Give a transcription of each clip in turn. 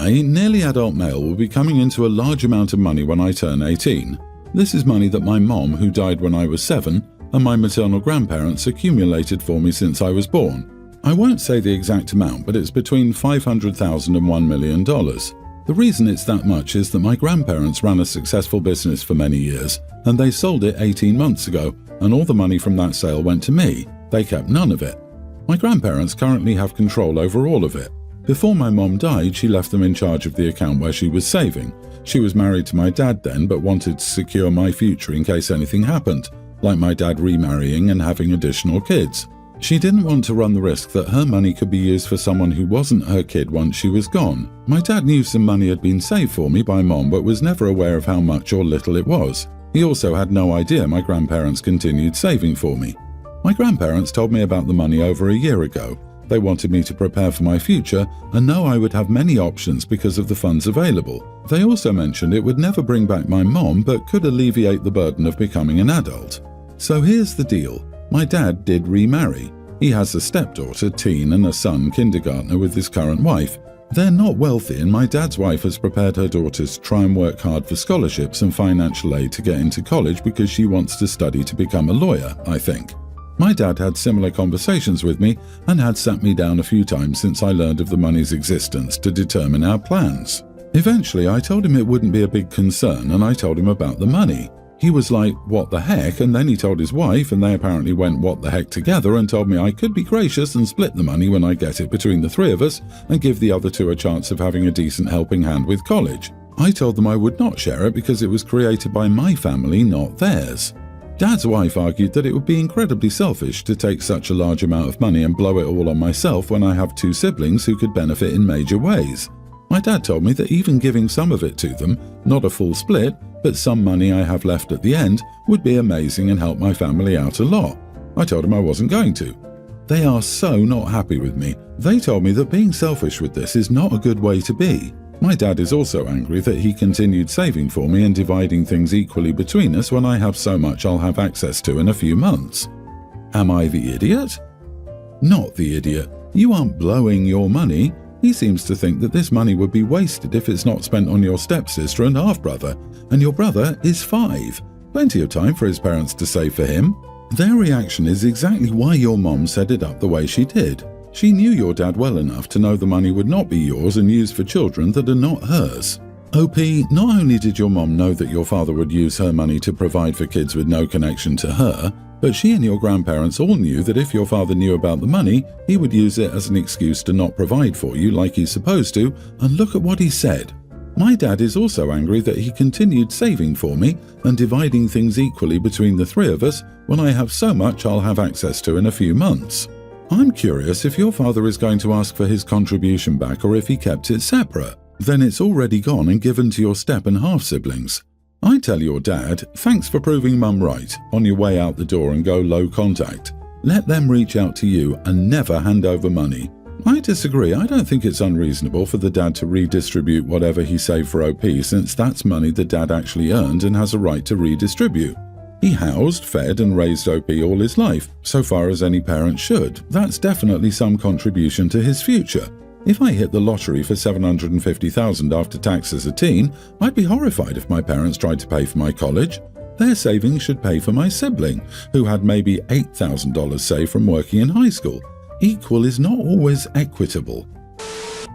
I, nearly adult male, will be coming into a large amount of money when I turn 18. This is money that my mom, who died when I was 7, and my maternal grandparents accumulated for me since I was born. I won't say the exact amount, but it's between $500,000 and $1 million. The reason it's that much is that my grandparents ran a successful business for many years, and they sold it 18 months ago, and all the money from that sale went to me. They kept none of it. My grandparents currently have control over all of it. Before my mom died, she left them in charge of the account where she was saving. She was married to my dad then, but wanted to secure my future in case anything happened, like my dad remarrying and having additional kids. She didn't want to run the risk that her money could be used for someone who wasn't her kid once she was gone. My dad knew some money had been saved for me by Mom, but was never aware of how much or little it was. He also had no idea my grandparents continued saving for me. My grandparents told me about the money over a year ago. They wanted me to prepare for my future and know I would have many options because of the funds available. They also mentioned it would never bring back my mom, but could alleviate the burden of becoming an adult. So here's the deal. My dad did remarry. He has a stepdaughter, teen, and a son, kindergartner, with his current wife. They're not wealthy, and my dad's wife has prepared her daughters to try and work hard for scholarships and financial aid to get into college because she wants to study to become a lawyer, I think. My dad had similar conversations with me and had sat me down a few times since I learned of the money's existence to determine our plans. Eventually, I told him it wouldn't be a big concern, and I told him about the money. He was like, "What the heck?" And then he told his wife, and they apparently went what the heck together and told me I could be gracious and split the money when I get it between the three of us and give the other two a chance of having a decent helping hand with college. I told them I would not share it because it was created by my family, not theirs. Dad's wife argued that it would be incredibly selfish to take such a large amount of money and blow it all on myself when I have two siblings who could benefit in major ways. My dad told me that even giving some of it to them, not a full split, but some money I have left at the end, would be amazing and help my family out a lot. I told him I wasn't going to. They are so not happy with me. They told me that being selfish with this is not a good way to be. My dad is also angry that he continued saving for me and dividing things equally between us when I have so much I'll have access to in a few months. Am I the idiot? Not the idiot. You aren't blowing your money. He seems to think that this money would be wasted if it's not spent on your stepsister and half-brother, and your brother is 5. Plenty of time for his parents to save for him. Their reaction is exactly why your mom set it up the way she did. She knew your dad well enough to know the money would not be yours and used for children that are not hers. OP, not only did your mom know that your father would use her money to provide for kids with no connection to her, but she and your grandparents all knew that if your father knew about the money, he would use it as an excuse to not provide for you like he's supposed to, and look at what he said. My dad is also angry that he continued saving for me and dividing things equally between the three of us when I have so much I'll have access to in a few months. I'm curious if your father is going to ask for his contribution back or if he kept it separate. Then it's already gone and given to your step and half siblings. I tell your dad, thanks for proving mum right, on your way out the door and go low contact. Let them reach out to you and never hand over money. I disagree. I don't think it's unreasonable for the dad to redistribute whatever he saved for OP, since that's money the dad actually earned and has a right to redistribute. He housed, fed and raised OP all his life, so far as any parent should. That's definitely some contribution to his future. If I hit the lottery for $750,000 after tax as a teen, I'd be horrified if my parents tried to pay for my college. Their savings should pay for my sibling, who had maybe $8,000 saved from working in high school. Equal is not always equitable.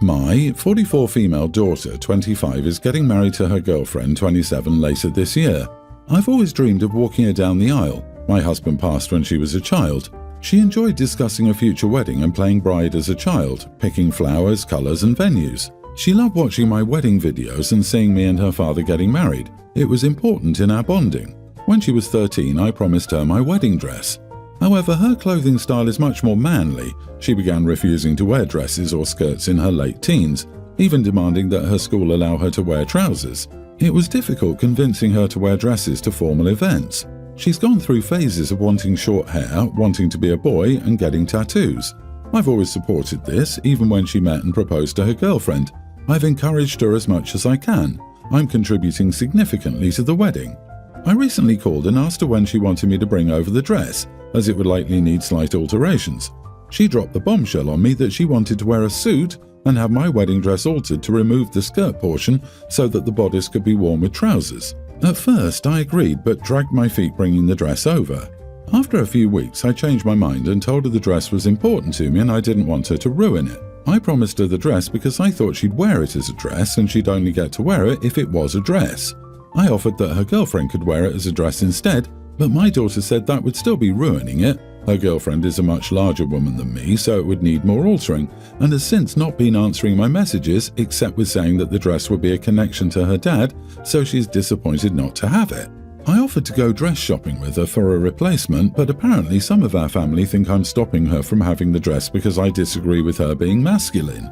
My 44 female daughter, 25, is getting married to her girlfriend, 27, later this year. I've always dreamed of walking her down the aisle. My husband passed when she was a child. She enjoyed discussing a future wedding and playing bride as a child, picking flowers, colors, and venues. She loved watching my wedding videos and seeing me and her father getting married. It was important in our bonding. When she was 13, I promised her my wedding dress. However, her clothing style is much more manly. She began refusing to wear dresses or skirts in her late teens, even demanding that her school allow her to wear trousers. It was difficult convincing her to wear dresses to formal events. She's gone through phases of wanting short hair, wanting to be a boy, and getting tattoos. I've always supported this, even when she met and proposed to her girlfriend. I've encouraged her as much as I can. I'm contributing significantly to the wedding. I recently called and asked her when she wanted me to bring over the dress, as it would likely need slight alterations. She dropped the bombshell on me that she wanted to wear a suit and have my wedding dress altered to remove the skirt portion so that the bodice could be worn with trousers. At first, I agreed but dragged my feet bringing the dress over. After a few weeks, I changed my mind and told her the dress was important to me and I didn't want her to ruin it. I promised her the dress because I thought she'd wear it as a dress and she'd only get to wear it if it was a dress. I offered that her girlfriend could wear it as a dress instead, but my daughter said that would still be ruining it. Her girlfriend is a much larger woman than me, so it would need more altering, and has since not been answering my messages except with saying that the dress would be a connection to her dad, so she's disappointed not to have it. I offered to go dress shopping with her for a replacement, but apparently some of our family think I'm stopping her from having the dress because I disagree with her being masculine.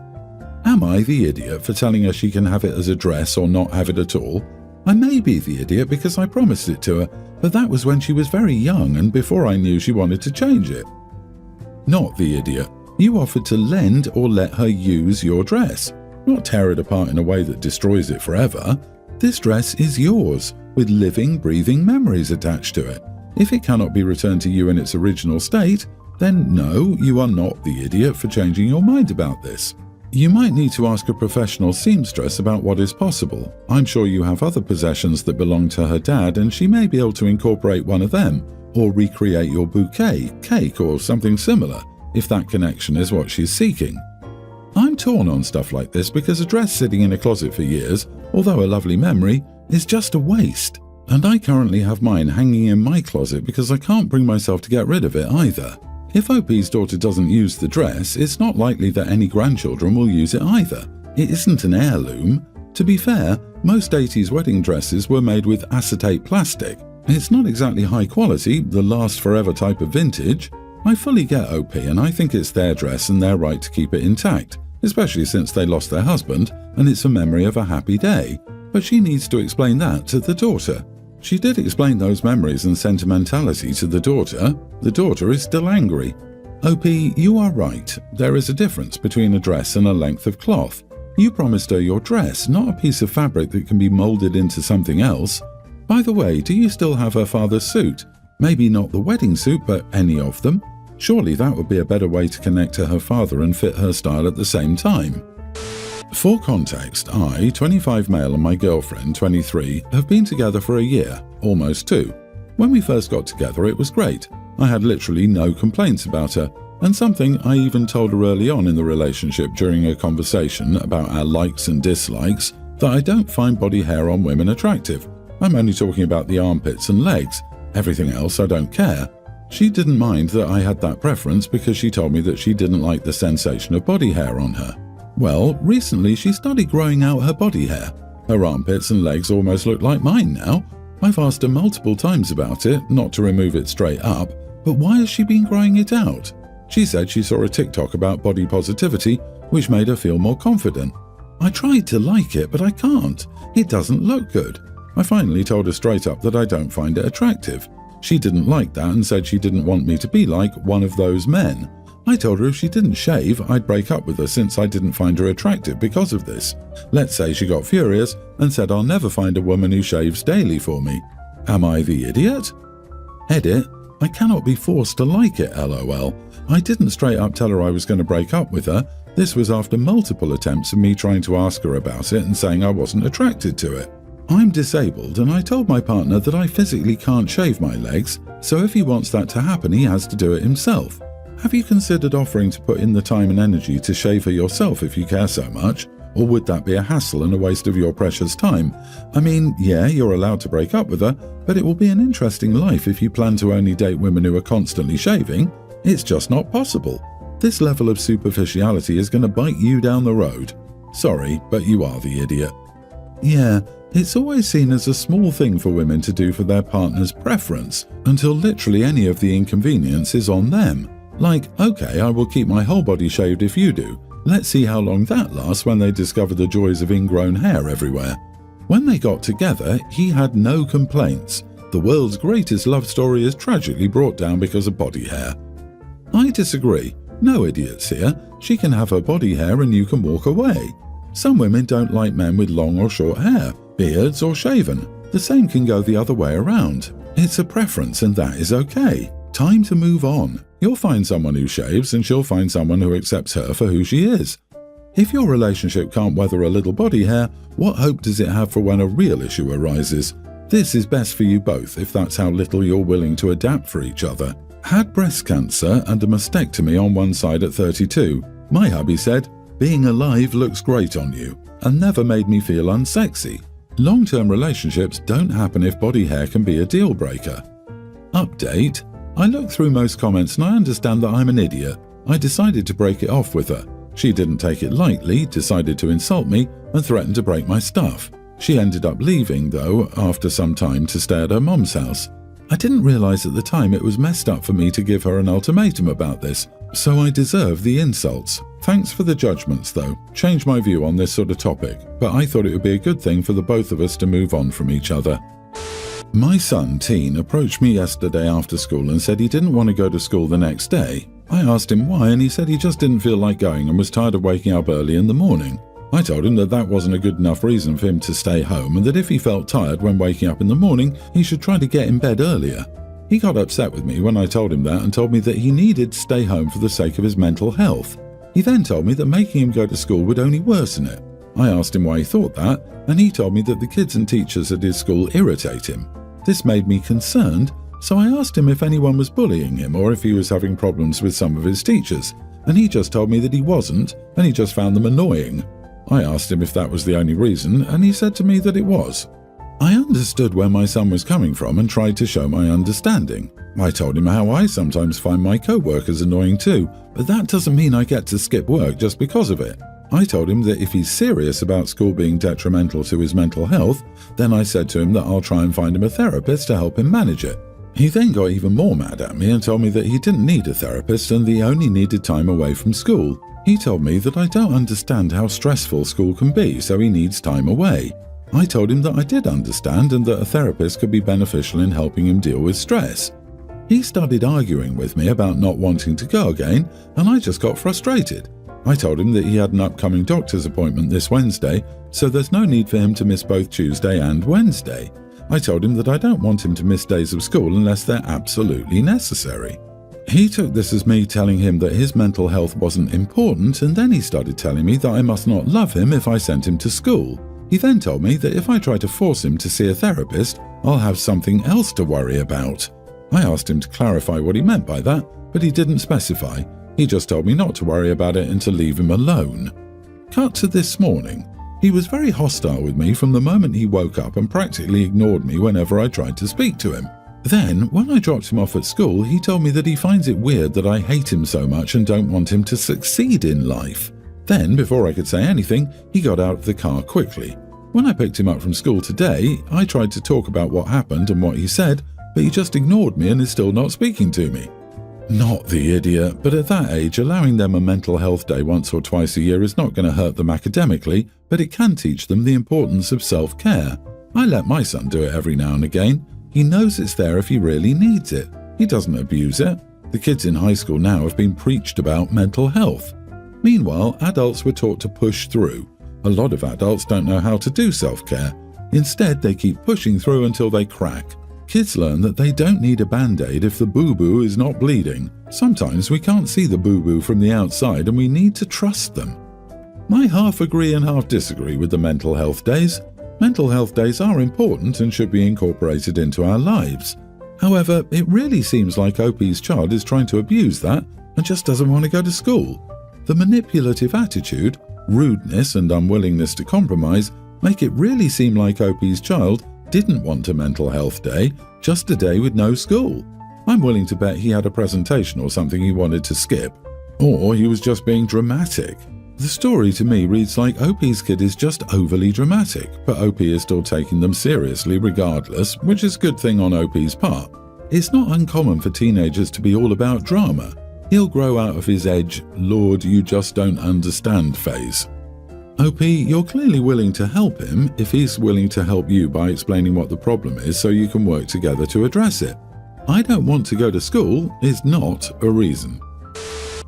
Am I the idiot for telling her she can have it as a dress or not have it at all? I may be the idiot because I promised it to her, but that was when she was very young and before I knew she wanted to change it. Not the idiot. You offered to lend or let her use your dress, not tear it apart in a way that destroys it forever. This dress is yours, with living, breathing memories attached to it. If it cannot be returned to you in its original state, then no, you are not the idiot for changing your mind about this. You might need to ask a professional seamstress about what is possible. I'm sure you have other possessions that belong to her dad and she may be able to incorporate one of them, or recreate your bouquet, cake or something similar, if that connection is what she's seeking. I'm torn on stuff like this because a dress sitting in a closet for years, although a lovely memory, is just a waste. And I currently have mine hanging in my closet because I can't bring myself to get rid of it either. If OP's daughter doesn't use the dress, it's not likely that any grandchildren will use it either. It isn't an heirloom. To be fair, most 80s wedding dresses were made with acetate plastic. It's not exactly high quality, the last forever type of vintage. I fully get OP and I think it's their dress and their right to keep it intact, especially since they lost their husband and it's a memory of a happy day. But she needs to explain that to the daughter. She did explain those memories and sentimentality to the daughter. The daughter is still angry. OP, you are right. There is a difference between a dress and a length of cloth. You promised her your dress, not a piece of fabric that can be molded into something else. By the way, do you still have her father's suit? Maybe not the wedding suit, but any of them? Surely that would be a better way to connect to her father and fit her style at the same time. For context, I, 25 male, and my girlfriend, 23, have been together for a year, almost 2. When we first got together, it was great. I had literally no complaints about her, and something I even told her early on in the relationship during a conversation about our likes and dislikes, that I don't find body hair on women attractive. I'm only talking about the armpits and legs. Everything else I don't care. She didn't mind that I had that preference because she told me that she didn't like the sensation of body hair on her. Well, recently she started growing out her body hair. Her armpits and legs almost look like mine now. I've asked her multiple times about it, not to remove it straight up, but why has she been growing it out? She said she saw a TikTok about body positivity, which made her feel more confident. I tried to like it, but I can't. It doesn't look good. I finally told her straight up that I don't find it attractive. She didn't like that and said she didn't want me to be like one of those men. I told her if she didn't shave, I'd break up with her since I didn't find her attractive because of this. Let's say she got furious and said I'll never find a woman who shaves daily for me. Am I the idiot? Edit, I cannot be forced to like it, lol. I didn't straight up tell her I was going to break up with her. This was after multiple attempts of me trying to ask her about it and saying I wasn't attracted to it. I'm disabled and I told my partner that I physically can't shave my legs, so if he wants that to happen he has to do it himself. Have you considered offering to put in the time and energy to shave her yourself if you care so much? Or would that be a hassle and a waste of your precious time? I mean, yeah, you're allowed to break up with her, but it will be an interesting life if you plan to only date women who are constantly shaving. It's just not possible. This level of superficiality is going to bite you down the road. Sorry, but you are the idiot. Yeah, it's always seen as a small thing for women to do for their partner's preference, until literally any of the inconvenience is on them. Like, okay, I will keep my whole body shaved if you do. Let's see how long that lasts when they discover the joys of ingrown hair everywhere. When they got together, he had no complaints. The world's greatest love story is tragically brought down because of body hair. I disagree. No idiots here. She can have her body hair and you can walk away. Some women don't like men with long or short hair, beards or shaven. The same can go the other way around. It's a preference and that is okay. Time to move on. You'll find someone who shaves and she'll find someone who accepts her for who she is. If your relationship can't weather a little body hair, what hope does it have for when a real issue arises? This is best for you both if that's how little you're willing to adapt for each other. Had breast cancer and a mastectomy on one side at 32. My hubby said, "Being alive looks great on you," and never made me feel unsexy. Long-term relationships don't happen if body hair can be a deal breaker. Update: I looked through most comments and I understand that I'm an idiot. I decided to break it off with her. She didn't take it lightly, decided to insult me, and threatened to break my stuff. She ended up leaving, though, after some time to stay at her mom's house. I didn't realize at the time it was messed up for me to give her an ultimatum about this, so I deserve the insults. Thanks for the judgments, though. Changed my view on this sort of topic, but I thought it would be a good thing for the both of us to move on from each other. My son, Teen, approached me yesterday after school and said he didn't want to go to school the next day. I asked him why, and he said he just didn't feel like going and was tired of waking up early in the morning. I told him that that wasn't a good enough reason for him to stay home, and that if he felt tired when waking up in the morning, he should try to get in bed earlier. He got upset with me when I told him that and told me that he needed to stay home for the sake of his mental health. He then told me that making him go to school would only worsen it. I asked him why he thought that, and he told me that the kids and teachers at his school irritate him. This made me concerned, so I asked him if anyone was bullying him or if he was having problems with some of his teachers, and he just told me that he wasn't, and he just found them annoying. I asked him if that was the only reason, and he said to me that it was. I understood where my son was coming from and tried to show my understanding. I told him how I sometimes find my co-workers annoying too, but that doesn't mean I get to skip work just because of it. I told him that if he's serious about school being detrimental to his mental health, then I said to him that I'll try and find him a therapist to help him manage it. He then got even more mad at me and told me that he didn't need a therapist and that he only needed time away from school. He told me that I don't understand how stressful school can be, so he needs time away. I told him that I did understand and that a therapist could be beneficial in helping him deal with stress. He started arguing with me about not wanting to go again, and I just got frustrated. I told him that he had an upcoming doctor's appointment this Wednesday, so there's no need for him to miss both Tuesday and Wednesday. I told him that I don't want him to miss days of school unless they're absolutely necessary. He took this as me telling him that his mental health wasn't important, and then he started telling me that I must not love him if I sent him to school. He then told me that if I try to force him to see a therapist, I'll have something else to worry about. I asked him to clarify what he meant by that, but he didn't specify. He just told me not to worry about it and to leave him alone. Cut to this morning. He was very hostile with me from the moment he woke up and practically ignored me whenever I tried to speak to him. Then, when I dropped him off at school, he told me that he finds it weird that I hate him so much and don't want him to succeed in life. Then, before I could say anything, he got out of the car quickly. When I picked him up from school today, I tried to talk about what happened and what he said, but he just ignored me and is still not speaking to me. Not the idiot, but at that age, allowing them a mental health day once or twice a year is not going to hurt them academically, but it can teach them the importance of self-care. I let my son do it every now and again. He knows it's there if he really needs it. He doesn't abuse it. The kids in high school now have been preached about mental health. Meanwhile, adults were taught to push through. A lot of adults don't know how to do self-care. Instead, they keep pushing through until they crack. Kids learn that they don't need a band-aid if the boo-boo is not bleeding. Sometimes we can't see the boo-boo from the outside and we need to trust them. I half agree and half disagree with the mental health days. Mental health days are important and should be incorporated into our lives. However, it really seems like OP's child is trying to abuse that and just doesn't want to go to school. The manipulative attitude, rudeness and unwillingness to compromise make it really seem like OP's child didn't want a mental health day, just a day with no school. I'm willing to bet he had a presentation or something he wanted to skip. Or he was just being dramatic. The story to me reads like OP's kid is just overly dramatic, but OP is still taking them seriously regardless, which is a good thing on OP's part. It's not uncommon for teenagers to be all about drama. He'll grow out of his edge, "Lord, you just don't understand" phase. OP, you're clearly willing to help him if he's willing to help you by explaining what the problem is so you can work together to address it. I don't want to go to school is not a reason.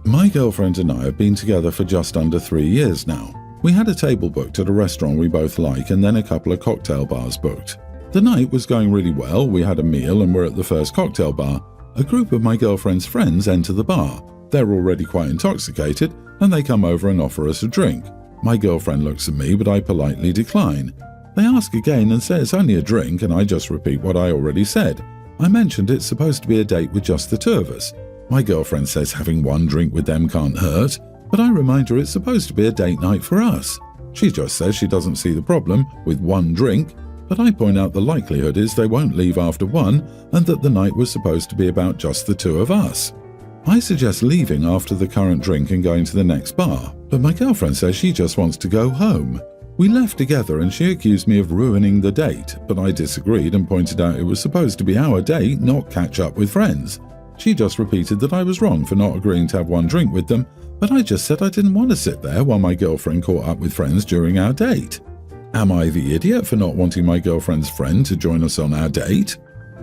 My girlfriend and I have been together for just under 3 years now. We had a table booked at a restaurant we both like and then a couple of cocktail bars booked. The night was going really well, we had a meal and were at the first cocktail bar. A group of my girlfriend's friends enter the bar. They're already quite intoxicated, and they come over and offer us a drink. My girlfriend looks at me, but I politely decline. They ask again and say it's only a drink, and I just repeat what I already said. I mentioned it's supposed to be a date with just the two of us. My girlfriend says having one drink with them can't hurt, but I remind her it's supposed to be a date night for us. She just says she doesn't see the problem with one drink, but I point out the likelihood is they won't leave after one and that the night was supposed to be about just the two of us. I suggest leaving after the current drink and going to the next bar, but my girlfriend says she just wants to go home. We left together and she accused me of ruining the date, but I disagreed and pointed out it was supposed to be our date, not catch up with friends. She just repeated that I was wrong for not agreeing to have one drink with them, but I just said I didn't want to sit there while my girlfriend caught up with friends during our date. Am I the idiot for not wanting my girlfriend's friend to join us on our date?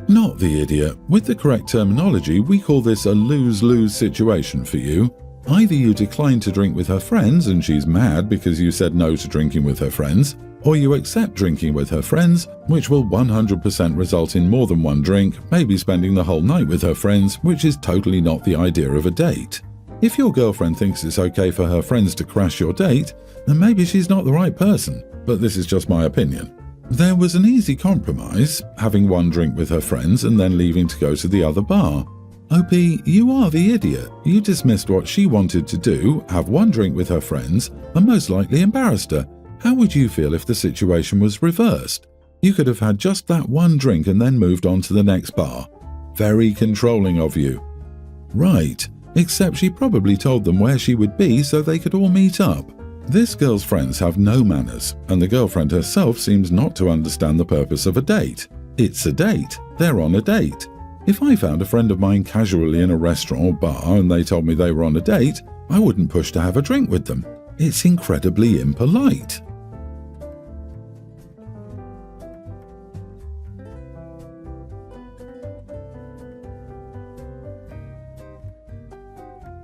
Not the idiot. With the correct terminology, we call this a lose-lose situation for you. Either you decline to drink with her friends and she's mad because you said no to drinking with her friends, or you accept drinking with her friends, which will 100% result in more than one drink, maybe spending the whole night with her friends, which is totally not the idea of a date. If your girlfriend thinks it's okay for her friends to crash your date, then maybe she's not the right person, but this is just my opinion. There was an easy compromise, having one drink with her friends and then leaving to go to the other bar. OP, you are the idiot. You dismissed what she wanted to do, have one drink with her friends, and most likely embarrassed her. How would you feel if the situation was reversed? You could have had just that one drink and then moved on to the next bar. Very controlling of you. Right, except she probably told them where she would be so they could all meet up. This girl's friends have no manners, and the girlfriend herself seems not to understand the purpose of a date. It's a date. They're on a date. If I found a friend of mine casually in a restaurant or bar and they told me they were on a date, I wouldn't push to have a drink with them. It's incredibly impolite.